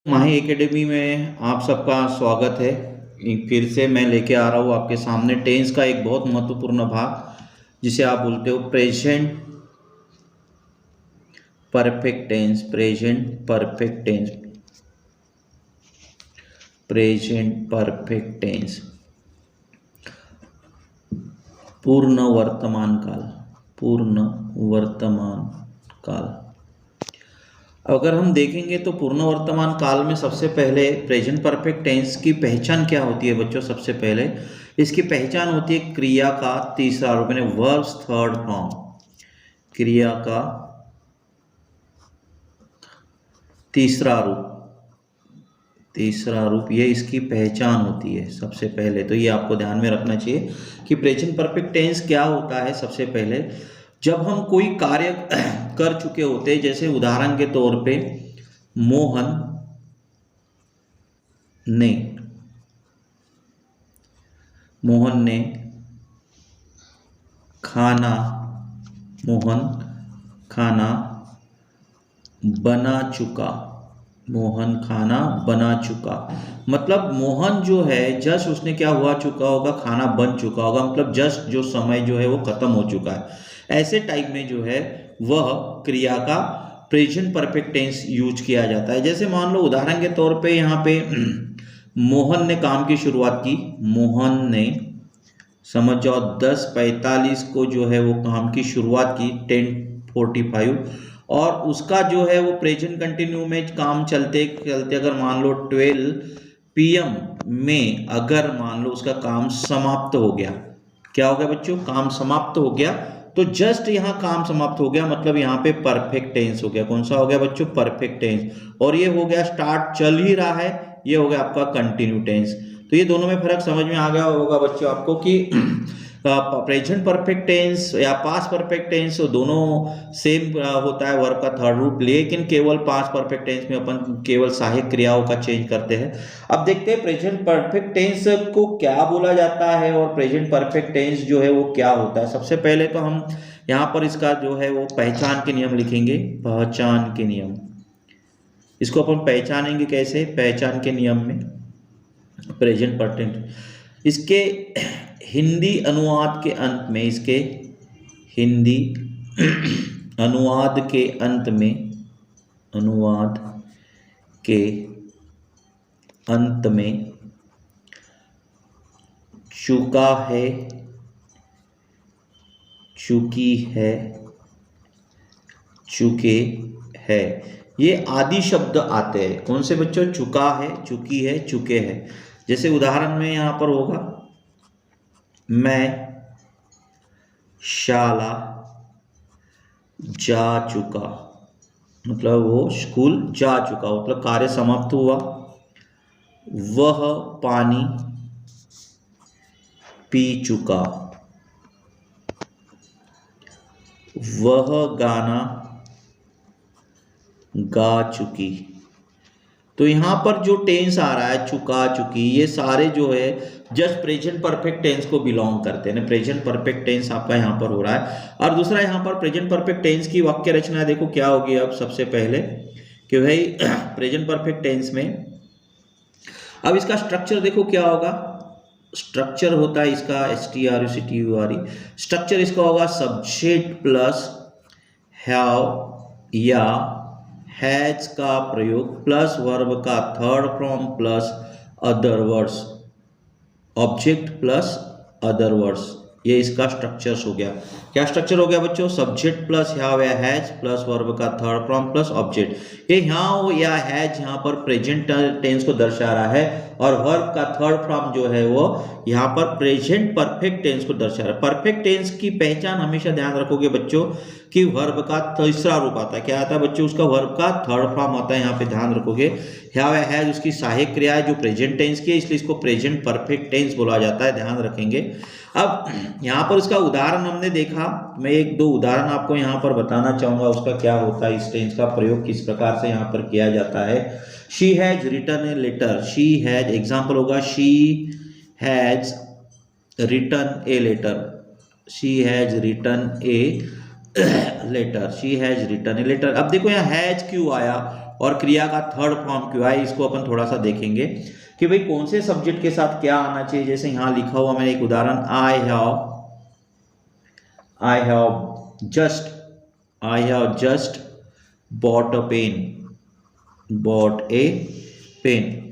माही academy में आप सबका स्वागत है। फिर से मैं लेके आ रहा हूँ आपके सामने टेंस का एक बहुत महत्वपूर्ण भाग जिसे आप बोलते हो present perfect tense. Present perfect tense, present perfect tense, पूर्ण वर्तमान काल, पूर्ण वर्तमान काल। अगर हम देखेंगे तो पूर्ण वर्तमान काल में सबसे पहले प्रेजेंट परफेक्ट टेंस की पहचान क्या होती है बच्चों? सबसे पहले इसकी पहचान होती है क्रिया का तीसरा रूप, यानी वर्ब्स थर्ड फॉर्म। क्रिया का तीसरा रूप, तीसरा रूप, ये इसकी पहचान होती है सबसे पहले। तो ये आपको ध्यान में रखना चाहिए कि प्रेजेंट परफेक्ट टेंस क्या होता है। सबसे पहले जब हम कोई कार्य कर चुके होते हैं, जैसे उदाहरण के तौर पे मोहन ने खाना, मोहन खाना बना चुका, मोहन खाना बना चुका। मतलब मोहन जो है जस्ट उसने क्या हुआ चुका होगा, खाना बन चुका होगा, मतलब जस्ट जो समय जो है वो खत्म हो चुका है। ऐसे टाइप में जो है वह क्रिया का प्रेजेंट परफेक्ट टेंस यूज किया जाता है। जैसे मान लो उदाहरण के तौर पे यहाँ पे मोहन ने काम की शुरुआत की, मोहन ने समझ जाओ 10:45 को जो है वो काम की शुरुआत की, 10:45, और उसका जो है वो प्रेजेंट कंटिन्यू में काम चलते चलते अगर मान लो 12 PM में अगर मान लो उसका काम समाप्त हो गया। क्या हो गया बच्चों? काम समाप्त हो गया। तो जस्ट यहाँ काम समाप्त हो गया, मतलब यहाँ पे परफेक्ट टेंस हो गया। कौन सा हो गया बच्चों? Perfect tense. और ये हो गया स्टार्ट, चल ही रहा है, ये हो गया आपका कंटिन्यू टेंस। तो ये दोनों में फर्क समझ में आ गया होगा बच्चों आपको कि प्रेजेंट परफेक्ट टेंस या पास्ट परफेक्ट टेंस दोनों सेम होता है वर्ब का थर्ड रूप, लेकिन केवल पास्ट परफेक्ट टेंस में अपन केवल सहायक क्रियाओं का चेंज करते हैं। अब देखते हैं प्रेजेंट परफेक्ट टेंस को क्या बोला जाता है और प्रेजेंट परफेक्ट टेंस जो है वो क्या होता है। सबसे पहले तो हम यहाँ पर इसका जो है वो पहचान के नियम लिखेंगे। पहचान के नियम, इसको अपन पहचानेंगे कैसे? पहचान के नियम में प्रेजेंट परफेक्ट, इसके हिंदी अनुवाद के अंत में, इसके हिंदी अनुवाद के अंत में, अनुवाद के अंत में चुका है, चुकी है, चुके है, ये आदि शब्द आते हैं। कौन से बच्चों? चुका है, चुकी है, चुके हैं। जैसे उदाहरण में यहां पर होगा, मैं शाला जा चुका, मतलब वो स्कूल जा चुका, मतलब कार्य समाप्त हुआ। वह पानी पी चुका, वह गाना गा चुकी। तो यहां पर जो टेंस आ रहा है चुका, चुकी, ये सारे जो है जस्ट प्रेजेंट परफेक्ट टेंस को बिलोंग करते हैं। प्रेजेंट परफेक्ट टेंस आपका यहां पर हो रहा है। और दूसरा यहां पर प्रेजेंट परफेक्ट टेंस की वाक्य रचना देखो क्या होगी। अब सबसे पहले कि भाई प्रेजेंट परफेक्ट टेंस में अब इसका स्ट्रक्चर देखो क्या होगा। स्ट्रक्चर होता है इसका STRUCTURE। स्ट्रक्चर इसका होगा सब्जेक्ट प्लस हैव या हैज का प्रयोग प्लस वर्ब का third form plus other words, object plus other words, ये इसका स्ट्रक्चर हो गया। क्या स्ट्रक्चर हो गया बच्चों? सब्जेक्ट प्लस हैव या हैज प्लस वर्ब का थर्ड फॉर्म प्लस ऑब्जेक्ट। ये हैव या हैज यहाँ पर प्रेजेंट टेंस को दर्शा रहा है, और वर्ब का थर्ड फॉर्म जो है वो यहाँ पर प्रेजेंट परफेक्ट टेंस को दर्शा रहा है। परफेक्ट टेंस की पहचान हमेशा ध्यान रखोगे बच्चों कि वर्ब का तीसरा रूप आता है। क्या आता है बच्चों? उसका वर्ब का थर्ड फॉर्म आता है। यहाँ पे ध्यान रखोगे हैव या हैज उसकी सहायक क्रिया है जो प्रेजेंट टेंस की है, इसलिए इसको प्रेजेंट परफेक्ट टेंस बोला जाता है, ध्यान रखेंगे। अब यहाँ पर उसका उदाहरण हमने देखा, मैं एक दो उदाहरण आपको यहाँ पर बताना चाहूंगा उसका क्या होता है, इस टेंस का प्रयोग किस प्रकार से यहाँ पर किया जाता है। She has written a letter, she has, example होगा she has written a letter, she has written a letter, she has written a letter. अब देखो यहाँ हैज क्यों आया और क्रिया का थर्ड फॉर्म क्यों आया, इसको अपन थोड़ा सा देखेंगे कि भाई कौन से सब्जेक्ट के साथ क्या आना चाहिए। जैसे यहाँ लिखा हुआ मैंने एक उदाहरण, I have just bought a pen.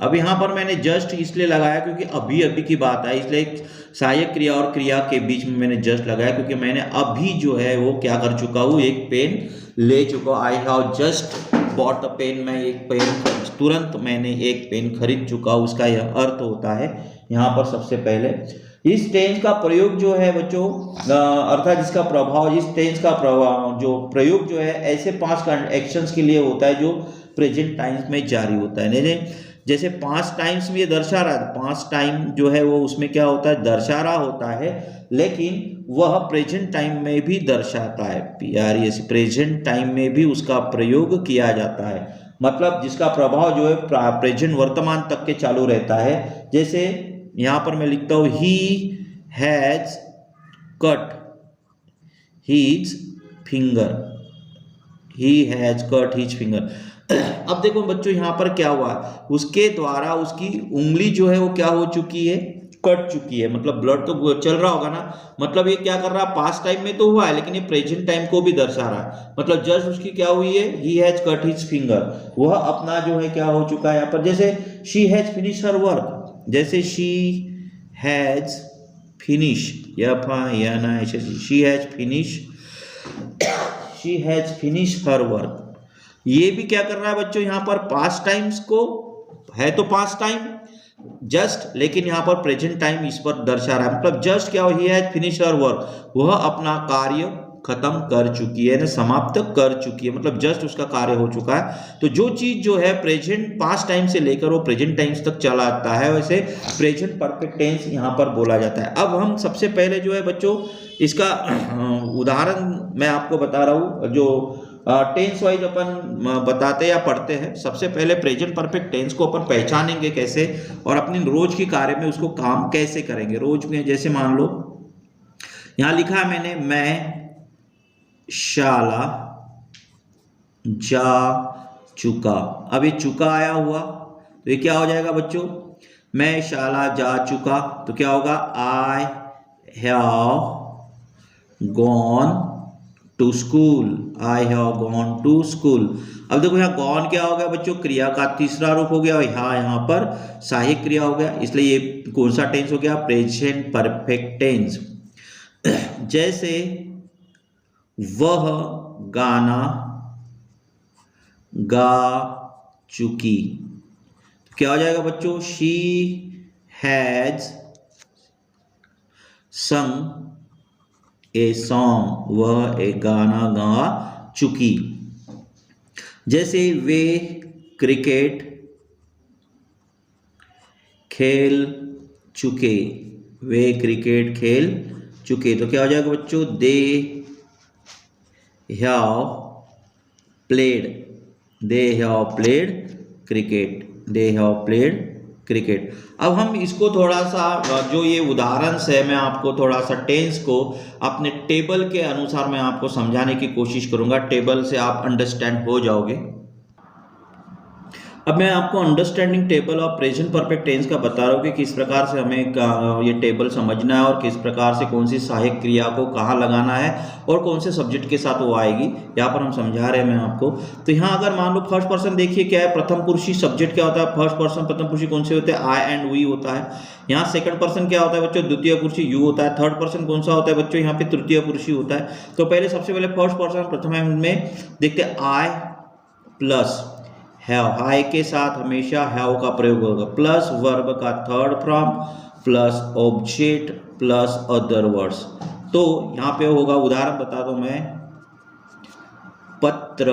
अब यहाँ पर मैंने जस्ट इसलिए लगाया क्योंकि अभी अभी की बात है, इसलिए एक सहायक क्रिया और क्रिया के बीच में मैंने जस्ट लगाया, क्योंकि मैंने अभी जो है वो क्या कर चुका हूँ, एक पेन ले चुका हूँ। I have just bought a pen, मैं एक पेन, तुरंत मैंने एक पेन खरीद चुका हूँ, उसका यह अर्थ होता है यहाँ पर। सबसे पहले इस टेंस का प्रयोग जो है बच्चों, अर्थात जिसका प्रभाव, इस टेंस का प्रभाव जो प्रयोग जो है ऐसे 5 एक्शंस के लिए होता है जो प्रेजेंट टाइम्स में जारी होता है। जैसे 5 टाइम्स में ये दर्शा रहा है, 5 टाइम जो है वो उसमें क्या होता है, दर्शा रहा होता है, लेकिन वह प्रेजेंट टाइम में भी दर्शाता है। PRES, प्रेजेंट टाइम में भी उसका प्रयोग किया जाता है, मतलब जिसका प्रभाव जो है प्रेजेंट वर्तमान तक के चालू रहता है। जैसे यहाँ पर मैं लिखता हूँ he has cut his finger, he has cut his finger. अब देखो बच्चों यहाँ पर क्या हुआ, उसके द्वारा उसकी उंगली जो है वो क्या हो चुकी है, कट चुकी है, मतलब ब्लड तो चल रहा होगा ना, मतलब ये क्या कर रहा है, पास्ट टाइम में तो हुआ है लेकिन ये प्रेजेंट टाइम को भी दर्शा रहा है, मतलब जस्ट उसकी क्या हुई है, ही हैज कट हिज फिंगर, वह अपना जो है क्या हो चुका है यहाँ पर। जैसे she has finish her work, जैसे she has finish, she has finish her work. ये भी क्या कर रहा है बच्चों, यहाँ पर पास्ट टाइम्स को है तो पास्ट टाइम जस्ट, लेकिन यहाँ पर प्रेजेंट टाइम इस पर दर्शा रहा है, मतलब जस्ट क्या हो, he has finish her work, वह अपना कार्य खत्म कर चुकी है, समाप्त कर चुकी है, मतलब जस्ट उसका कार्य हो चुका है। तो जो चीज जो है प्रेजेंट पास्ट टाइम से लेकर वो प्रेजेंट टाइम्स तक चला आता है, वैसे प्रेजेंट परफेक्ट टेंस यहाँ पर बोला जाता है। अब हम सबसे पहले जो है बच्चों इसका उदाहरण मैं आपको बता रहा हूँ, जो टेंस वाइज अपन बताते या पढ़ते हैं। सबसे पहले प्रेजेंट परफेक्ट टेंस को अपन पहचानेंगे कैसे, और अपनी रोज के कार्य में उसको काम कैसे करेंगे रोज में। जैसे मान लो यहां लिखा है मैंने, मैं शाला जा चुका। अब ये चुका आया हुआ तो ये क्या हो जाएगा बच्चों, मैं शाला जा चुका, तो क्या होगा, I have gone to school, I have gone to school. अब देखो यहाँ गॉन क्या हो गया बच्चों, क्रिया का तीसरा रूप हो गया, और यहाँ पर सहायक क्रिया हो गया, इसलिए ये कौन सा टेंस हो गया, प्रेजेंट परफेक्ट टेंस। जैसे वह गाना गा चुकी, तो क्या हो जाएगा बच्चों, शी हैज संग ए सॉन्ग, वह एक गाना गा चुकी। जैसे वे क्रिकेट खेल चुके, वे क्रिकेट खेल चुके, तो क्या हो जाएगा बच्चों, they have played cricket, they have played cricket. अब हम इसको थोड़ा सा, जो ये उदाहरण है, मैं आपको थोड़ा सा टेंस को अपने टेबल के अनुसार मैं आपको समझाने की कोशिश करूंगा, टेबल से आप अंडरस्टैंड हो जाओगे। अब मैं आपको अंडरस्टैंडिंग टेबल और प्रेजेंट परफेक्ट टेंस का बता रहा हूँ कि किस प्रकार से हमें ये टेबल समझना है और किस प्रकार से कौन सी सहायक क्रिया को कहाँ लगाना है और कौन से सब्जेक्ट के साथ वो आएगी, यहाँ पर हम समझा रहे हैं मैं आपको। तो यहाँ अगर मान लो फर्स्ट पर्सन देखिए क्या है, प्रथम पुरुषी सब्जेक्ट क्या होता है, फर्स्ट पर्सन प्रथम पुरुषी कौन से होते हैं, आई एंड वी होता है। यहाँ सेकंड पर्सन क्या होता है बच्चों, द्वितीय पुरुषी यू होता है। थर्ड पर्सन कौन सा होता है बच्चों, यहाँ पे तृतीय पुरुषी होता है। तो पहले सबसे पहले फर्स्ट पर्सन प्रथम में देखते हैं, आई प्लस हैव, हाई के साथ हमेशा हैव का प्रयोग होगा, प्लस वर्ब का third form plus object plus other words. तो यहाँ पे होगा, उदाहरण बता दो मैं, पत्र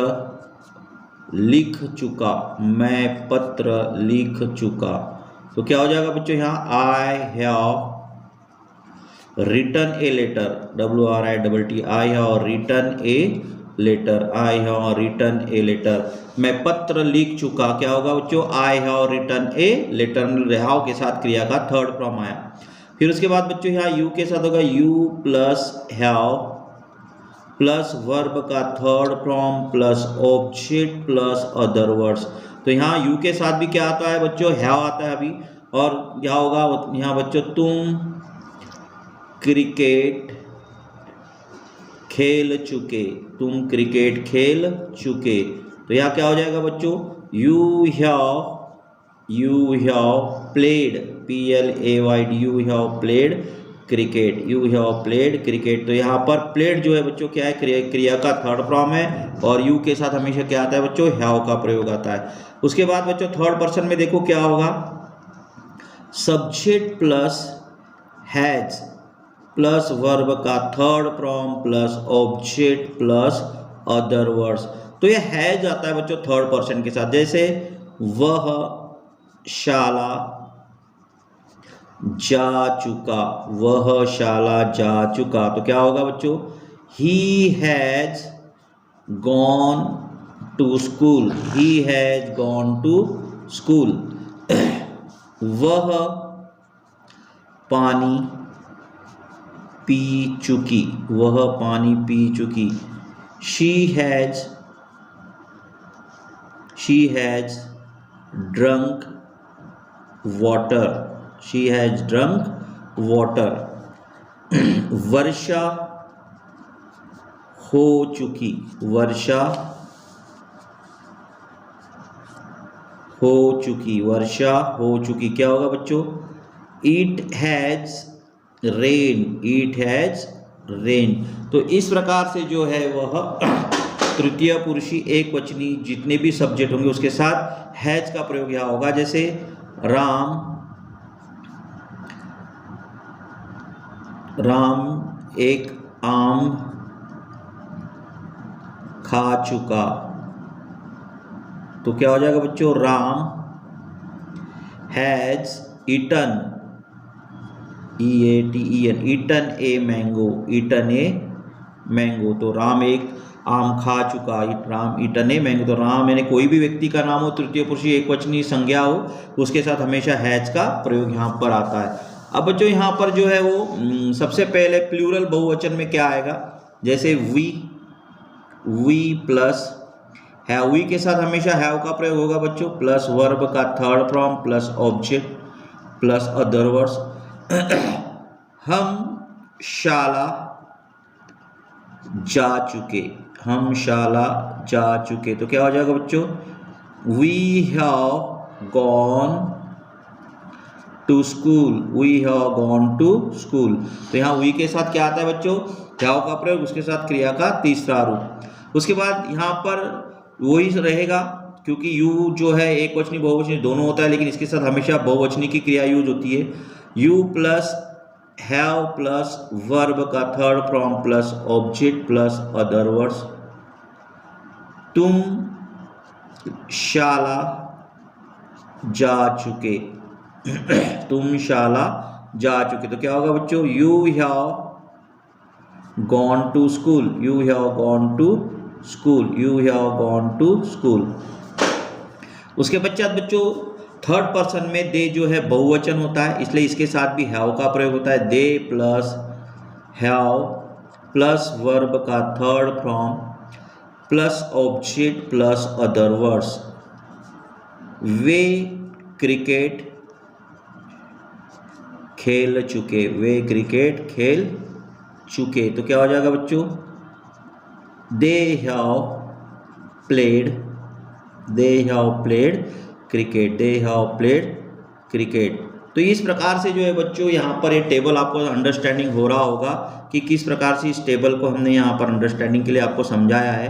लिख चुका, मैं पत्र लिख चुका, तो क्या हो जाएगा बच्चों, यहाँ I have written a letter, WRITT, I have written a letter, I have written a letter. मैं पत्र लिख चुका, क्या होगा बच्चों, I have written a letter, have के साथ क्रिया का थर्ड फॉर्म आया। फिर उसके बाद बच्चों यहाँ यू के साथ होगा, you plus have plus verb का third form plus object plus other words. तो यहाँ यू के साथ भी क्या आता है बच्चों, हैव आता है अभी, और क्या होगा यहाँ बच्चों, तुम क्रिकेट खेल चुके, तुम क्रिकेट खेल चुके। तो यहाँ क्या हो जाएगा बच्चों, you have played, PLAYD, you have played cricket, you have played cricket. तो यहाँ पर प्लेड जो है बच्चों क्या है, क्रिया का थर्ड फॉर्म है, और यू के साथ हमेशा क्या आता है बच्चों, हैव का प्रयोग आता है। उसके बाद बच्चों थर्ड पर्सन में देखो क्या होगा, subject plus has plus verb का third form plus object plus other words. तो ये हैज आता है बच्चों थर्ड पर्सन के साथ, जैसे वह शाला जा चुका, वह शाला जा चुका। तो क्या होगा बच्चों, he has gone to school, he has gone to school. वह पानी पी चुकी, वह पानी पी चुकी। She has drunk water, she has drunk water. वर्षा हो चुकी, वर्षा हो चुकी, वर्षा हो चुकी। क्या होगा बच्चों, it has rain, it has rain. तो इस प्रकार से जो है वह तृतीय पुरुषी एक वचनी जितने भी सब्जेक्ट होंगे उसके साथ हैज का प्रयोग यहाँ होगा। जैसे राम एक आम खा चुका। तो क्या हो जाएगा बच्चों, Ram has eaten, EATEN, eaten a mango, eaten a mango. तो राम एक आम खा चुका, राम ईटन ए मैंगो। तो राम यानी कोई भी व्यक्ति का नाम हो, तृतीय पुरुष एक वचनी संज्ञा हो, उसके साथ हमेशा हैज का प्रयोग यहाँ पर आता है। अब बच्चों यहाँ पर जो है वो सबसे पहले प्लूरल बहुवचन में क्या आएगा, जैसे वी प्लस हैव, वी के साथ हमेशा हैव का प्रयोग होगा बच्चों, प्लस वर्ब का third form plus object plus other words. हम शाला जा चुके, हम शाला जा चुके। तो क्या हो जाएगा बच्चों, we have gone to school, we have gone to school. तो यहाँ वी के साथ क्या आता है बच्चों, हैव का प्रयोग, उसके साथ क्रिया का तीसरा रूप। उसके बाद यहाँ पर वही रहेगा, क्योंकि यू जो है एक वचनी बहुवचनी दोनों होता है, लेकिन इसके साथ हमेशा बहुवचनी की क्रिया यूज होती है। You plus have plus verb का third form plus object plus other words. तुम शाला जा चुके, तुम शाला जा चुके। तो क्या होगा बच्चों, you have gone to school, you have gone to school, you have gone to school. उसके पश्चात बच्चों थर्ड पर्सन में दे जो है बहुवचन होता है, इसलिए इसके साथ भी हैव का प्रयोग होता है। They plus have plus verb का third form plus object plus other words. वे क्रिकेट खेल चुके, वे क्रिकेट खेल चुके। तो क्या हो जाएगा बच्चों, they have played, they have played cricket, they have played cricket. तो इस प्रकार से जो है बच्चों यहाँ पर ये टेबल आपको अंडरस्टैंडिंग हो रहा होगा कि किस प्रकार से इस टेबल को हमने यहाँ पर अंडरस्टैंडिंग के लिए आपको समझाया है।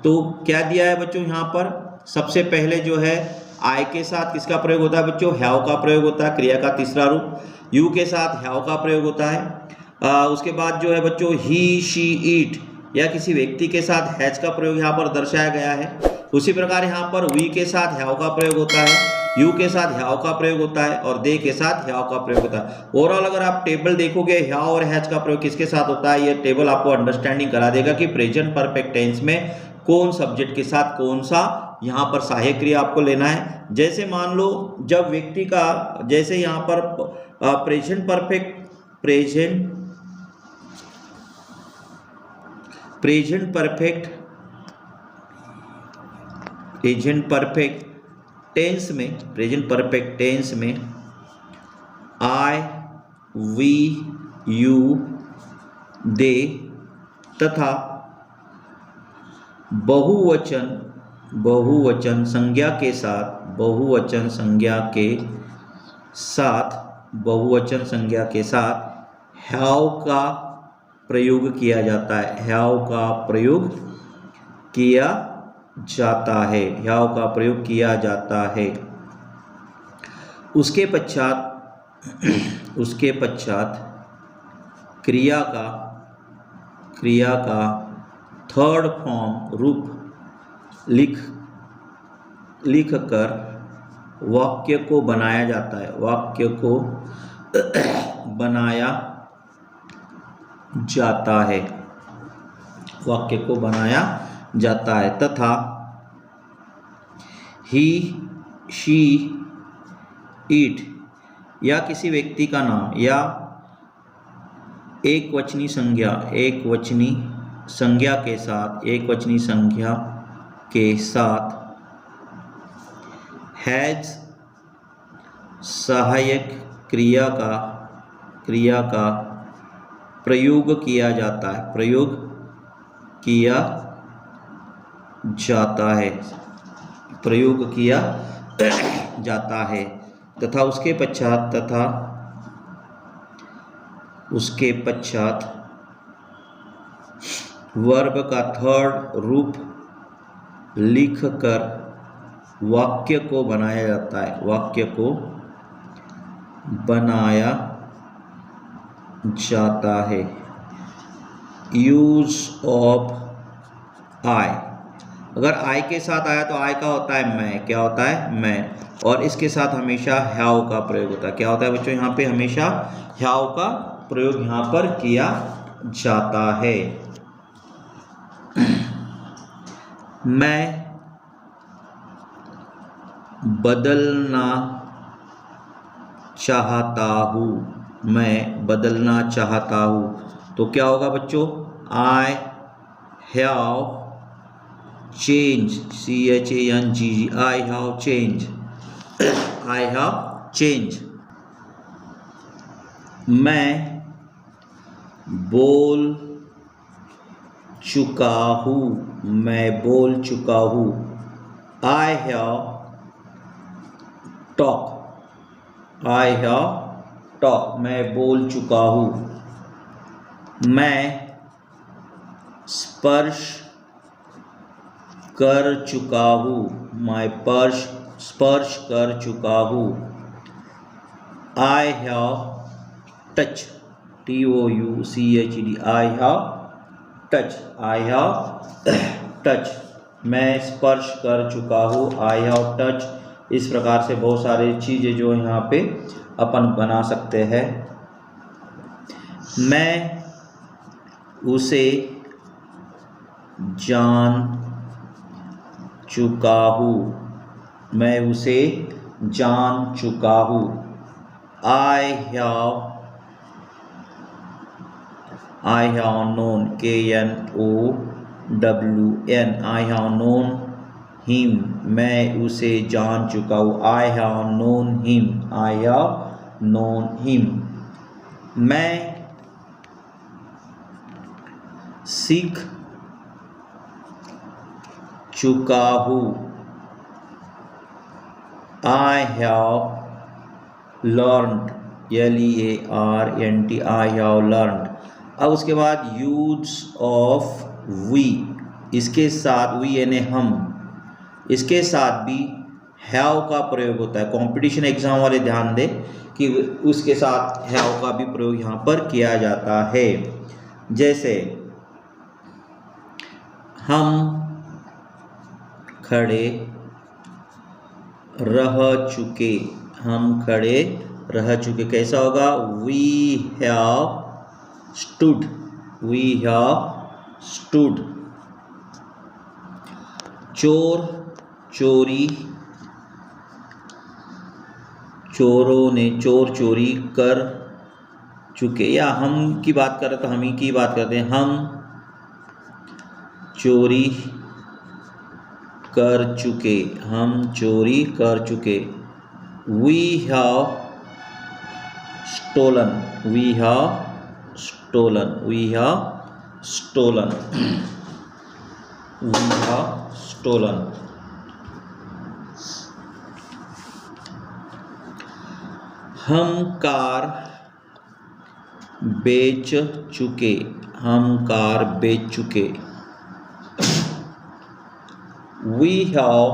तो क्या दिया है बच्चों यहाँ पर, सबसे पहले जो है आई के साथ किसका प्रयोग होता है बच्चों, हैव का प्रयोग होता है, क्रिया का तीसरा रूप। यू के साथ हैव का प्रयोग होता है। उसके बाद जो है बच्चों ही शी इट या किसी व्यक्ति के साथ हैज का प्रयोग यहाँ पर दर्शाया गया है। उसी प्रकार यहाँ पर वी के साथ हैव का प्रयोग होता है, यू के साथ हैव का प्रयोग होता है और दे के साथ हैव का प्रयोग होता है। ओवरऑल अगर आप टेबल देखोगे हैव और हैज का प्रयोग किसके साथ होता है, ये टेबल आपको अंडरस्टैंडिंग करा देगा कि प्रेजेंट परफेक्ट टेंस में कौन सब्जेक्ट के साथ कौन सा यहाँ पर सहायक क्रिया आपको लेना है। जैसे मान लो जब व्यक्ति का, जैसे यहाँ पर प्रेजेंट प्रेजेंट परफेक्ट टेंस में आई, वी, यू, दे तथा बहुवचन संज्ञा के साथ हैव का प्रयोग किया जाता है। उसके पश्चात क्रिया का थर्ड फॉर्म रूप लिख कर वाक्य को बनाया जाता है तथा ही, शी, इट या किसी व्यक्ति का नाम या एकवचनी संज्ञा के साथ हैज सहायक क्रिया का प्रयोग किया जाता है तथा उसके पश्चात वर्ब का थर्ड रूप लिखकर वाक्य को बनाया जाता है। यूज ऑफ आई, अगर आई के साथ आया तो आई का होता है मैं, क्या होता है मैं, और इसके साथ हमेशा हैव का प्रयोग होता है। क्या होता है बच्चों, यहाँ पे हमेशा हैव का प्रयोग यहाँ पर किया जाता है। मैं बदलना चाहता हूँ, तो क्या होगा बच्चों, I have change, CHANG, I have change. मैं बोल चुका हूँ, आई हैव टॉक, मैं बोल चुका हूँ। मैं स्पर्श कर चुका हूँ, स्पर्श कर चुका हूँ। I have touch, TOUCHED, I have touch, मैं स्पर्श कर चुका हूँ, आई हैव टच। इस प्रकार से बहुत सारी चीज़ें जो यहाँ पे अपन बना सकते हैं। मैं उसे जान चुका हूँ, I have known, KNOWN, I have known him, मैं उसे जान चुका हूँ, आई हैव नोन हिम। मैं सीख चुका हूँ, I have learned, LEARNT, I have learned. अब उसके बाद यूज ऑफ वी, इसके साथ वी यानी हम, इसके साथ भी हैव का प्रयोग होता है। कंपटीशन एग्जाम वाले ध्यान दें कि उसके साथ हैव का भी प्रयोग यहाँ पर किया जाता है। जैसे हम खड़े रह चुके, कैसा होगा, वी हैव स्टूड। चोर चोरी, चोरों ने चोरी कर चुके, या हम की बात करें तो हम ही की बात करते हैं, हम चोरी कर चुके, हम चोरी कर चुके। We have stolen, we have stolen, we have stolen, we have stolen. हम कार बेच चुके, हम कार बेच चुके। We have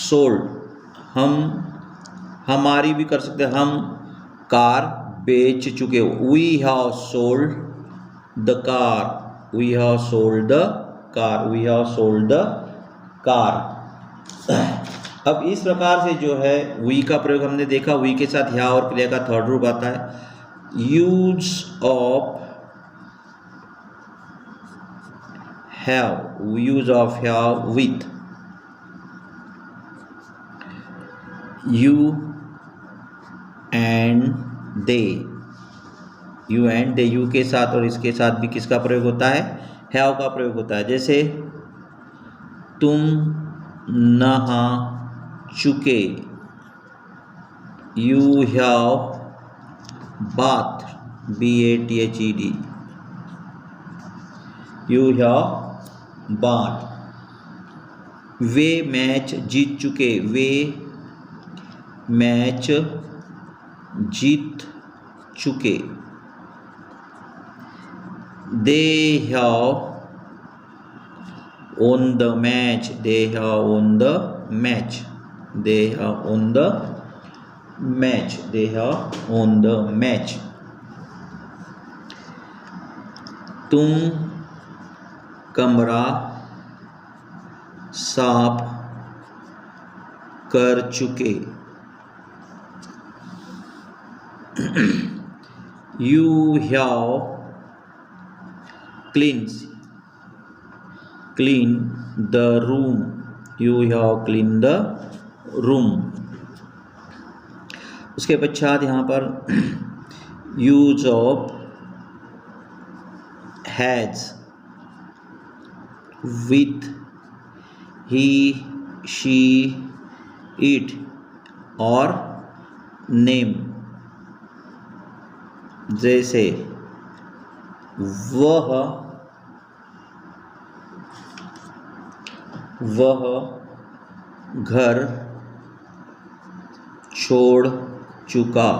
sold, हम हमारी भी कर सकते हैं, हम कार बेच चुके। We have sold the car, we have sold the car, we have sold the car। अब इस प्रकार से जो है वी का प्रयोग हमने देखा, वी के साथ या और क्रिया का थर्ड रूप आता है। Use of have, use of have with, you and they, you and they, you के साथ और इसके साथ भी किसका प्रयोग होता है, have का प्रयोग होता है। जैसे तुम नहा चुके, you have bath, bathed, you have बात। वे मैच जीत चुके, वे मैच जीत चुके। They have won the match, they have won the match, they have won the match, they have won the match। तुम कमरा साफ कर चुके, you have cleaned the room, you have cleaned the room। उसके पश्चात यहाँ पर use of has with, he, she, it और name। जैसे वह घर छोड़ चुका,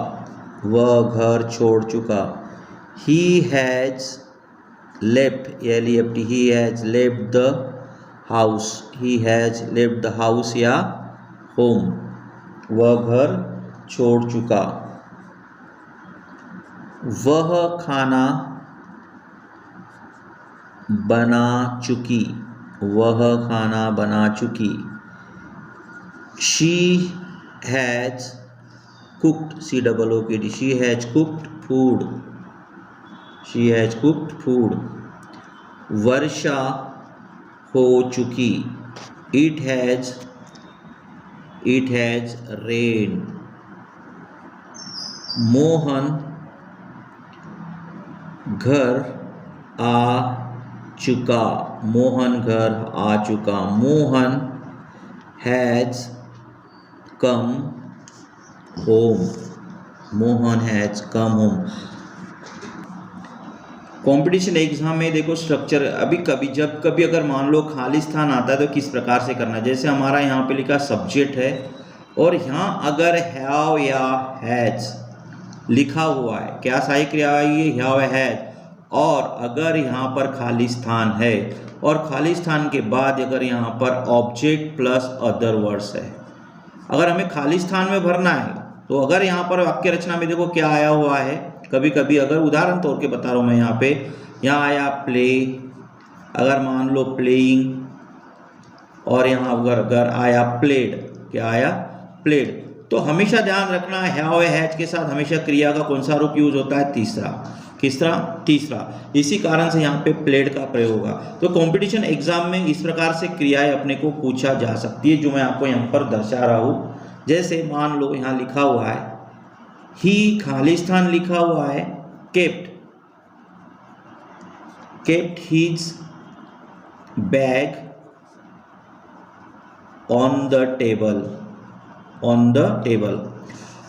वह घर छोड़ चुका। he has left, left, he has left the house, he has left the house या home, वह घर छोड़ चुका। वह खाना बना चुकी, वह खाना बना चुकी। she has cooked, COOKED, she has cooked food, she has cooked food। वर्षा हो चुकी, it has rained। मोहन घर आ चुका, मोहन घर आ चुका। Mohan has come home, Mohan has come home। Competition exam में देखो स्ट्रक्चर, अभी कभी अगर मान लो खाली स्थान आता है तो किस प्रकार से करना है। जैसे हमारा यहाँ पे लिखा सब्जेक्ट है और यहाँ अगर हैव या हैज लिखा हुआ है, क्या सहायक क्रिया आएगी, हैव हैज। और अगर यहाँ पर खाली स्थान है और खाली स्थान के बाद अगर यहाँ पर ऑब्जेक्ट प्लस अदर वर्ड्स है, अगर हमें खाली स्थान में भरना है तो अगर यहाँ पर वाक्य रचना में देखो क्या आया हुआ है। कभी कभी अगर उदाहरण तौर के बता रहा हूँ मैं, यहाँ आया प्ले, अगर मान लो प्लेइंग, और यहाँ अगर आया प्लेड, क्या आया प्लेड। तो हमेशा ध्यान रखना हैव हैज के साथ हमेशा क्रिया का कौन सा रूप यूज होता है, तीसरा। किसरा, तीसरा। इसी कारण से यहाँ पे प्लेड का प्रयोग होगा। तो कंपटीशन एग्जाम में इस प्रकार से क्रियाएं अपने को पूछा जा सकती है, जो मैं आपको यहाँ पर दर्शा रहा हूँ। जैसे मान लो यहाँ लिखा हुआ है ही, खाली स्थान लिखा हुआ है kept, kept his bag on the table, on the table.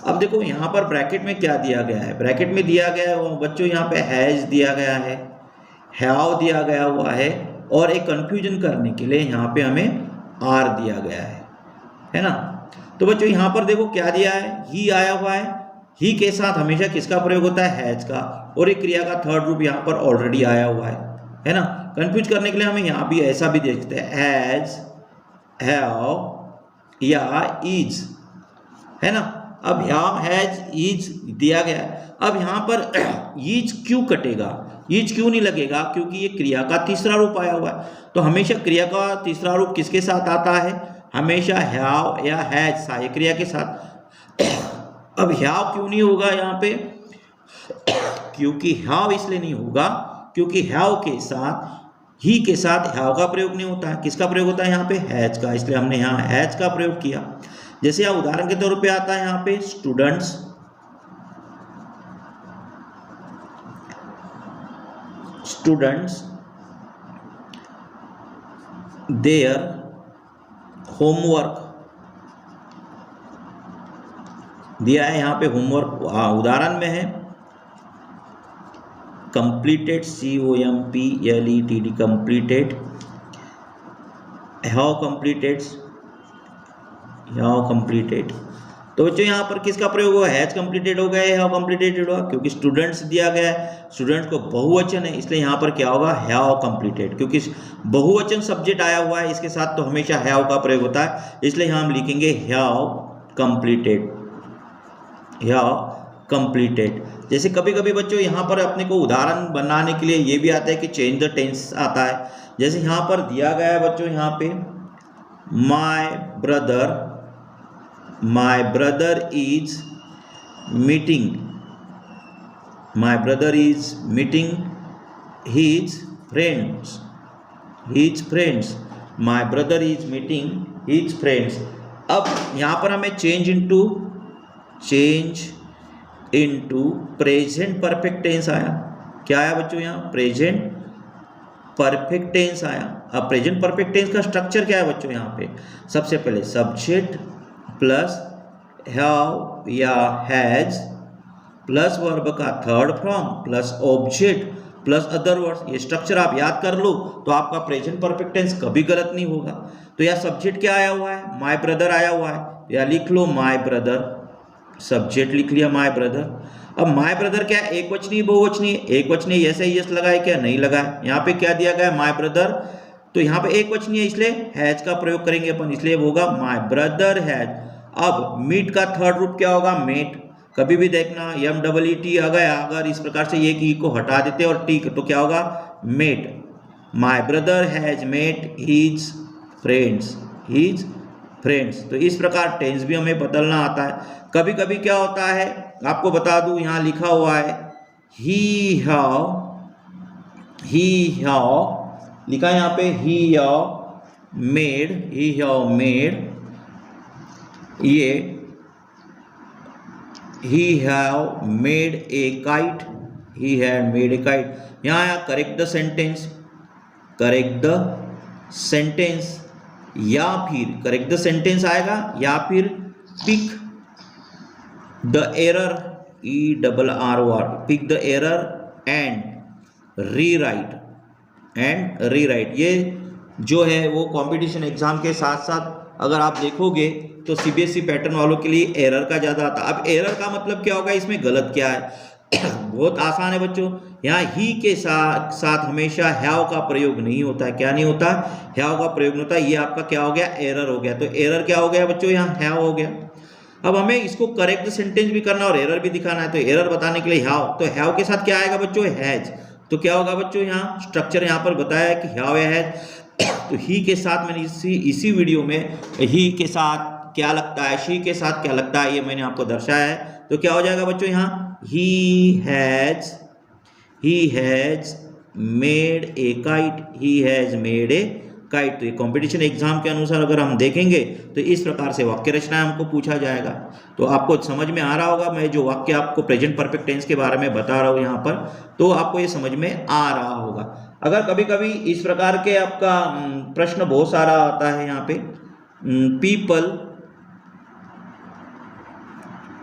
अब देखो यहाँ पर ब्रैकेट में क्या दिया गया है, ब्रैकेट में दिया गया है वो बच्चों यहाँ पे हैज दिया गया है, हैव दिया गया हुआ है, और एक कंफ्यूजन करने के लिए यहाँ पे हमें आर दिया गया है ना। तो बच्चों यहाँ पर देखो क्या दिया है, ही आया हुआ है, ही के साथ हमेशा किसका प्रयोग होता है, हैज का, और एक क्रिया का थर्ड रूप यहाँ पर ऑलरेडी आया हुआ है ना। कंफ्यूज करने के लिए हमें यहाँ भी ऐसा भी देखते हैं, हैज, हैव या इज, है ना। अब यहाँ हैज इज दिया गया है, अब यहाँ पर इज क्यों कटेगा, इज क्यों नहीं लगेगा, क्योंकि ये क्रिया का तीसरा रूप आया हुआ है। तो हमेशा क्रिया का तीसरा रूप किसके साथ आता है, हमेशा हैव या हैज सहायक क्रिया के साथ। अब हैव क्यों नहीं होगा यहाँ पे, क्योंकि हैव इसलिए नहीं होगा क्योंकि हैव के साथ, ही के साथ हैव का प्रयोग नहीं होता है, किसका प्रयोग होता है यहाँ पे, हैज का, इसलिए हमने यहाँ हैज का प्रयोग किया। जैसे यहाँ उदाहरण के तौर पे आता है यहाँ पे स्टूडेंट्स, स्टूडेंट्स देयर होमवर्क दिया है, यहाँ पे होमवर्क उदाहरण में है completed, COMPLETED, completed, have completed, have completed. तो बच्चों यहाँ पर किसका प्रयोग हुआ, हैज कंप्लीटेड हो गया, हैव कंप्लीटेड हुआ, क्योंकि स्टूडेंट्स दिया गया है, स्टूडेंट्स को बहुवचन है, इसलिए यहाँ पर क्या होगा, हैव कंप्लीटेड, क्योंकि बहुवचन सब्जेक्ट आया हुआ है इसके साथ, तो हमेशा हैव का प्रयोग होता है, इसलिए हम लिखेंगे हैव कंप्लीटेड, हैव कंप्लीटेड। जैसे कभी कभी बच्चों यहाँ पर अपने को उदाहरण बनाने के लिए ये भी आता है कि चेंज द टेंस आता है। जैसे यहाँ पर दिया गया है बच्चों, यहाँ पे my brother is meeting, my brother is meeting his friends, his friends, my brother is meeting his friends. अब यहाँ पर हमें change into present perfect tense आया। क्या आया बच्चों, यहाँ प्रेजेंट परफेक्ट टेंस आया। अब प्रेजेंट परफेक्ट टेंस का स्ट्रक्चर क्या है बच्चों, यहाँ पे सबसे पहले सब्जेक्ट प्लस हैव या हैज प्लस वर्ब का third form plus object plus other words, ये स्ट्रक्चर आप याद कर लो तो आपका प्रेजेंट परफेक्ट टेंस कभी गलत नहीं होगा। तो यह सब्जेक्ट क्या आया हुआ है, माय ब्रदर आया हुआ है, या लिख लो माय ब्रदर, सब्जेक्ट लिख लिया माय ब्रदर। अब माय ब्रदर क्या है, एक वचनी बहुवचनी, एक वचनी ऐसे ही यस लगाए क्या, नहीं लगाए। यहाँ पे क्या दिया गया है, माय ब्रदर, तो यहाँ पे एक वचनी है इसलिए हैज का प्रयोग करेंगे अपन, इसलिए होगा माय ब्रदर हैज। अब मीट का थर्ड रूप क्या होगा, मेट। कभी भी देखना MEET आ गया, अगर इस प्रकार से एक ई को हटा देते और टी तो क्या होगा, met. My brother has met his friends, his friends. तो इस प्रकार टेंस भी हमें बदलना आता है। कभी कभी क्या होता है आपको बता दूं, यहाँ लिखा हुआ है ही हैव लिखा है यहाँ पे ही हैव मेड, ये he have made a kite, he had made a kite। यहाँ आया करेक्ट द सेंटेंस, या फिर करेक्ट द सेंटेंस आएगा, या फिर pick the error, ERR, pick the error and rewrite. ये जो है वो कंपटीशन एग्जाम के साथ साथ अगर आप देखोगे तो CBSE पैटर्न वालों के लिए एरर का ज़्यादा आता है। अब एरर का मतलब क्या होगा, इसमें गलत क्या है बहुत आसान है बच्चों, यहाँ ही के साथ हमेशा हैव का प्रयोग नहीं होता है। क्या नहीं होता, हैव का प्रयोग नहीं होता। ये आपका क्या हो गया, एरर हो गया। तो एरर क्या हो गया बच्चों, यहाँ हैव हो गया। अब हमें इसको करेक्ट सेंटेंस भी करना और एरर भी दिखाना है, तो एरर बताने के लिए हैव, तो हैव के साथ क्या आएगा बच्चों, हैज। तो क्या होगा बच्चों, यहाँ स्ट्रक्चर यहाँ पर बताया है कि हैव या हैज। तो ही के साथ मैंने इसी वीडियो में ही के साथ क्या लगता है, शी के साथ क्या लगता है, ये मैंने आपको दर्शाया है। तो क्या हो जाएगा बच्चों, यहाँ he has made a kite, he has made a kite. तो ये कंपटीशन एग्जाम के अनुसार अगर हम देखेंगे तो इस प्रकार से वाक्य रचना हमको पूछा जाएगा। तो आपको समझ में आ रहा होगा, मैं जो वाक्य आपको प्रेजेंट परफेक्ट टेंस के बारे में बता रहा हूँ यहाँ पर, तो आपको ये समझ में आ रहा होगा। अगर कभी कभी इस प्रकार के आपका प्रश्न बहुत सारा आता है यहाँ पे, पीपल,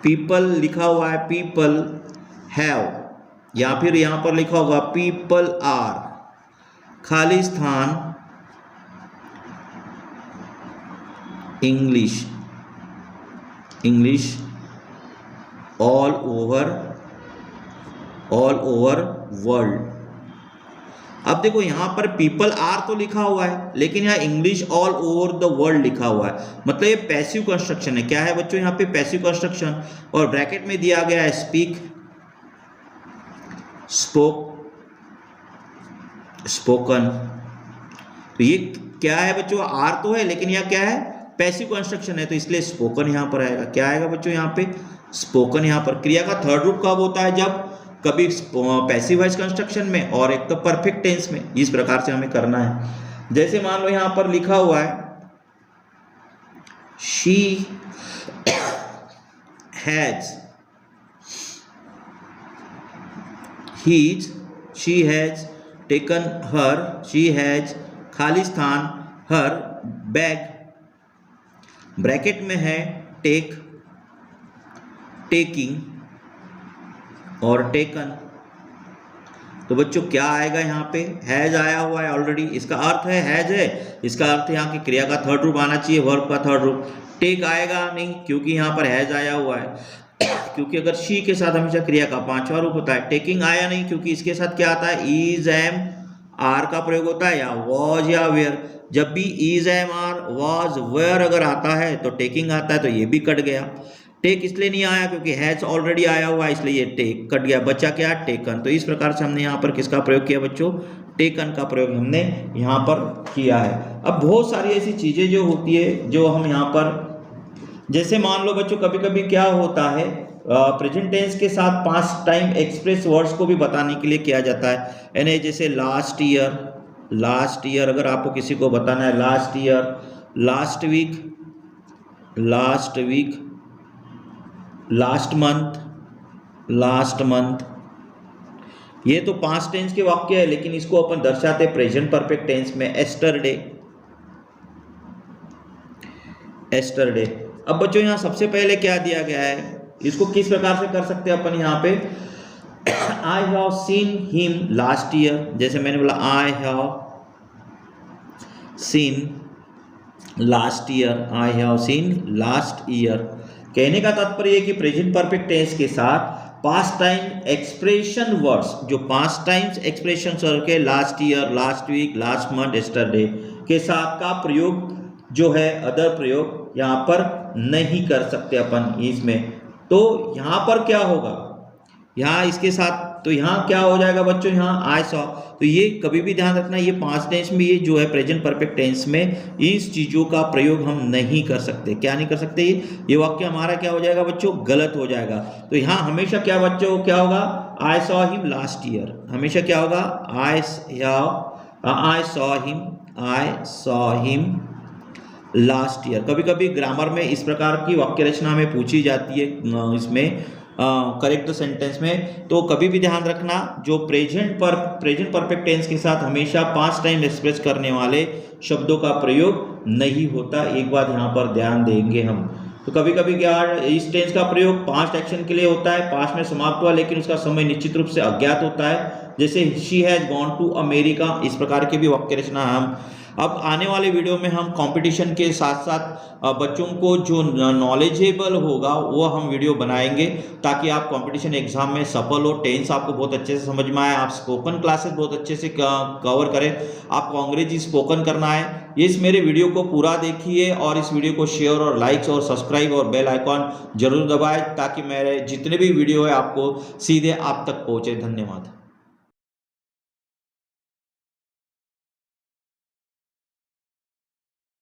पीपल लिखा हुआ है पीपल हैव, या फिर यहाँ पर लिखा होगा पीपल आर, खाली स्थान English, English all over world. अब देखो यहाँ पर पीपल आर तो लिखा हुआ है, लेकिन यहाँ English all over the world लिखा हुआ है, मतलब ये पैसिव कंस्ट्रक्शन है। क्या है बच्चों यहाँ पे? Passive construction. और ब्रैकेट में दिया गया है स्पीक, स्पोक, स्पोकन। तो ये क्या है बच्चों? आर तो है, लेकिन यह क्या है? पैसिव कंस्ट्रक्शन है, तो इसलिए स्पोकन यहाँ पर आएगा। क्या आएगा बच्चों यहाँ पे? स्पोकन। यहाँ पर क्रिया का थर्ड रूप कब होता है? जब कभी पैसिव वॉइस कंस्ट्रक्शन में और एक तो परफेक्ट टेंस में। इस प्रकार से हमें करना है। जैसे मान लो यहाँ पर लिखा हुआ है she has, his, she has taken her, she has खाली स्थान हर बैग, ब्रैकेट में है टेक, टेकिंग और टेकन। तो बच्चों क्या आएगा यहाँ पे? हैज आया हुआ है ऑलरेडी, इसका अर्थ है हैज है, इसका अर्थ यहाँ की क्रिया का थर्ड रूप आना चाहिए, वर्ब का थर्ड रूप। टेक आएगा नहीं, क्योंकि यहाँ पर हैज आया हुआ है, क्योंकि अगर शी के साथ हमेशा क्रिया का पांचवा रूप होता है। टेकिंग आया नहीं, क्योंकि इसके साथ क्या आता है? इज, एम, आर का प्रयोग होता है, या वॉज या वेयर। जब भी is, am, are, was, were अगर आता है तो टेकिंग आता है, तो ये भी कट गया। टेक इसलिए नहीं आया क्योंकि हैज ऑलरेडी आया हुआ है, इसलिए ये टेक कट गया, बचा क्या? टेकन। तो इस प्रकार से हमने यहाँ पर किसका प्रयोग किया बच्चों? टेकन का प्रयोग हमने यहाँ पर किया है। अब बहुत सारी ऐसी चीजें जो होती है जो हम यहाँ पर, जैसे मान लो बच्चों कभी कभी क्या होता है, प्रेजेंट टेंस के साथ पास्ट टाइम एक्सप्रेस वर्ड्स को भी बताने के लिए किया जाता है। यानी जैसे लास्ट ईयर, लास्ट ईयर अगर आपको किसी को बताना है last year, last week, last week, last month, last month. ये तो पास्ट टेंस के वाक्य है, लेकिन इसको अपन दर्शाते प्रेजेंट परफेक्ट टेंस में, एस्टरडे, एस्टरडे। अब बच्चों यहाँ सबसे पहले क्या दिया गया है, इसको किस प्रकार से कर सकते हैं अपन यहाँ पे? I have seen him last year, जैसे मैंने बोला I have seen last year, I have seen last year. कहने का तात्पर्य है कि प्रेजेंट परफेक्ट टेंस के साथ पास्ट टाइम एक्सप्रेशन वर्ड्स, जो पास्ट टाइम्स एक्सप्रेशन के last year, last week, last month, yesterday के साथ का प्रयोग जो है, अदर प्रयोग यहाँ पर नहीं कर सकते अपन इसमें। तो यहाँ पर क्या होगा? यहाँ इसके साथ तो यहाँ क्या हो जाएगा बच्चों? यहाँ आई सॉ। तो ये कभी भी ध्यान रखना, ये पास्ट टेंस में, ये जो है प्रेजेंट परफेक्ट टेंस में इस चीजों का प्रयोग हम नहीं कर सकते। क्या नहीं कर सकते? ये वाक्य हमारा क्या हो जाएगा बच्चों? गलत हो जाएगा। तो यहाँ हमेशा क्या बच्चों क्या होगा? I saw him last year, हमेशा क्या होगा? I saw him last year. कभी कभी ग्रामर में इस प्रकार की वाक्य रचना हमें पूछी जाती है इसमें करेक्ट सेंटेंस में, तो कभी भी ध्यान रखना जो प्रेजेंट परफेक्ट टेंस के साथ हमेशा पास्ट टाइम एक्सप्रेस करने वाले शब्दों का प्रयोग नहीं होता। एक बात यहाँ पर ध्यान देंगे हम। तो कभी कभी क्या इस टेंस का प्रयोग पास्ट एक्शन के लिए होता है, पास्ट में समाप्त हुआ लेकिन उसका समय निश्चित रूप से अज्ञात होता है, जैसे she has gone to America. इस प्रकार की भी वाक्य रचना हम अब आने वाले वीडियो में हम कंपटीशन के साथ साथ बच्चों को जो नॉलेजेबल होगा वो हम वीडियो बनाएंगे, ताकि आप कंपटीशन एग्जाम में सफल हो। टेंस आपको बहुत अच्छे से समझ में आए, आप स्पोकन क्लासेस बहुत अच्छे से कवर करें, आपको अंग्रेजी स्पोकन करना है। इस मेरे वीडियो को पूरा देखिए और इस वीडियो को शेयर और लाइक्स और सब्सक्राइब और बेल आइकॉन जरूर दबाएं, ताकि मेरे जितने भी वीडियो है आपको सीधे आप तक पहुँचे। धन्यवाद।